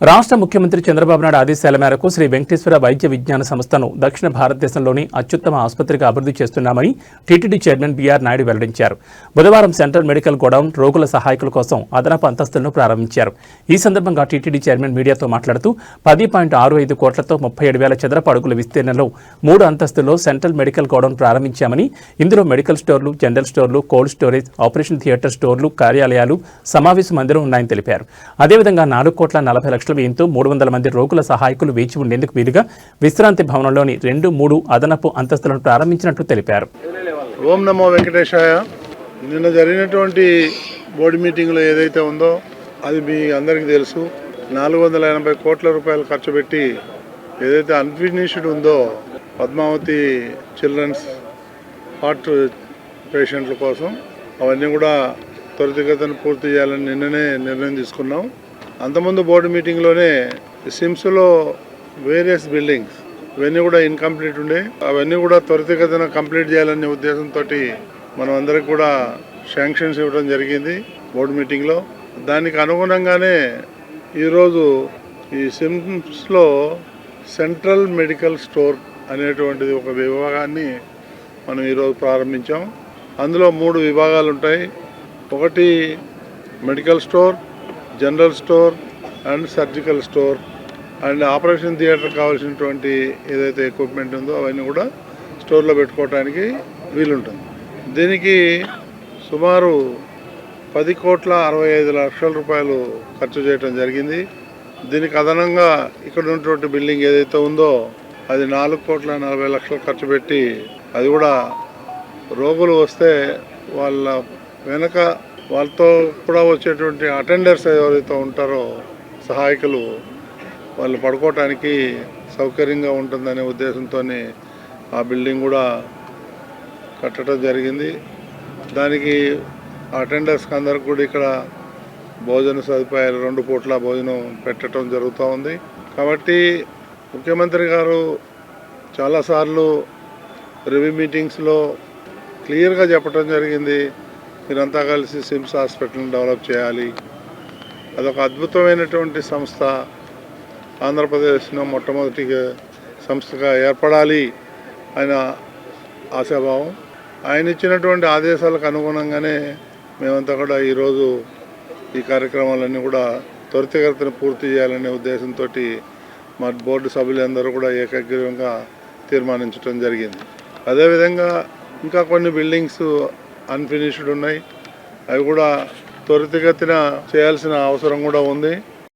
రాష్ట్ర ముఖ్యమంత్రి చంద్రబాబు నాయుడు ఆదేశాల మేరకు శ్రీ వెంకటేశ్వర వైద్య విజ్ఞాన సంస్థను దక్షిణ భారతదేశంలోని అత్యుత్తమ ఆసుపత్రిగా అభివృద్ధి చేస్తున్నామని టీటీడీ చైర్మన్ బీఆర్ నాయుడు వెల్లడించారు. బుధవారం సెంట్రల్ మెడికల్ గోడౌన్ రోగుల సహాయకుల కోసం అదనపు అంతస్తులను ప్రారంభించారు. ఈ సందర్భంగా టీటీడీ చైర్మన్ మీడియాతో మాట్లాడుతూ 10.65 కోట్లతో 37,000 చదరపు అడుగుల విస్తీర్ణంలో 3 అంతస్తుల్లో సెంట్రల్ మెడికల్ గోడౌన్ ప్రారంభించామని, ఇందులో మెడికల్ స్టోర్లు, జనరల్ స్టోర్లు, కోల్డ్ స్టోరేజ్, ఆపరేషన్ థియేటర్ స్టోర్లు, కార్యాలయాలు, సమావేశ మందిరం ఉన్నాయని తెలిపారు. అదేవిధంగా 4,40 లక్షల వ్యయంతో 300 మంది రోగుల సహాయకులు వేచి ఉండేందుకు వీలుగా విశ్రాంతి భవనంలోని 2-3 అదనపు అంతస్తులను ప్రారంభించినట్లు తెలిపారు. ఓం నమో వెంకటేశాయ. నిన్న జరిగినటువంటి బోర్డు మీటింగ్లో ఏదైతే ఉందో అది మీ అందరికీ తెలుసు. 480 కోట్ల రూపాయలు ఖర్చు పెట్టి ఏదైతే అన్ఫినిష్డ్ ఉందో పద్మావతి చిల్డ్రన్స్ హార్ట్ పేషెంట్ల కోసం అవన్నీ కూడా త్వరితగతిన పూర్తి చేయాలని నిన్ననే నిర్ణయం తీసుకున్నాం. అంతకుముందు బోర్డు మీటింగ్లోనే సిమ్స్లో వేరియస్ బిల్డింగ్స్ ఇవన్నీ కూడా ఇన్కంప్లీట్ ఉండే అవన్నీ కూడా త్వరితగతిన కంప్లీట్ చేయాలనే ఉద్దేశంతో మనం అందరికి కూడా శాంక్షన్స్ ఇవ్వడం జరిగింది బోర్డు మీటింగ్లో. దానికి అనుగుణంగానే ఈరోజు ఈ సిమ్స్లో సెంట్రల్ మెడికల్ స్టోర్ అనేటువంటిది ఒక విభాగాన్ని మనం ఈరోజు ప్రారంభించాం. అందులో 3 విభాగాలు ఉంటాయి. ఒకటి medical store, general store and surgical store and operation theatre కావాల్సినటువంటి ఏదైతే ఎక్విప్మెంట్ ఉందో అవన్నీ కూడా స్టోర్లో పెట్టుకోవడానికి వీలుంటుంది. దీనికి సుమారు 10,65 లక్షల ఖర్చు చేయడం జరిగింది. దీనికి అదనంగా ఇక్కడ ఉన్నటువంటి బిల్డింగ్ ఏదైతే ఉందో అది 4,40 లక్షలు ఖర్చు పెట్టి అది కూడా రోగులు వస్తే వాళ్ళ వెనక వాళ్ళతో కూడా వచ్చేటువంటి అటెండర్స్ ఎవరైతే ఉంటారో సహాయకులు వాళ్ళు పడుకోవటానికి సౌకర్యంగా ఉంటుందనే ఉద్దేశంతో ఆ బిల్డింగ్ కూడా కట్టడం జరిగింది. దానికి అటెండర్స్కి అందరికి కూడా ఇక్కడ భోజన సదుపాయాలు 2 పూట్ల భోజనం పెట్టడం జరుగుతూ ఉంది. కాబట్టి ముఖ్యమంత్రి గారు చాలాసార్లు రివ్యూ మీటింగ్స్లో క్లియర్గా చెప్పడం జరిగింది, మీరంతా కలిసి సిమ్స్ హాస్పిటల్ని డెవలప్ చేయాలి, అదొక అద్భుతమైనటువంటి సంస్థ, ఆంధ్రప్రదేశ్లో మొట్టమొదటి సంస్థగా ఏర్పడాలి ఆయన ఆశాభావం. ఆయన ఇచ్చినటువంటి ఆదేశాలకు అనుగుణంగానే మేమంతా కూడా ఈరోజు ఈ కార్యక్రమాలన్నీ కూడా త్వరితగతిన పూర్తి చేయాలనే ఉద్దేశంతో మా బోర్డు సభ్యులందరూ కూడా ఏకగ్రీవంగా తీర్మానించడం జరిగింది. అదేవిధంగా ఇంకా కొన్ని బిల్డింగ్స్ అన్ఫినిష్డ్ ఉన్నాయి, అవి కూడా త్వరితగతిన చేయాల్సిన అవసరం కూడా ఉంది.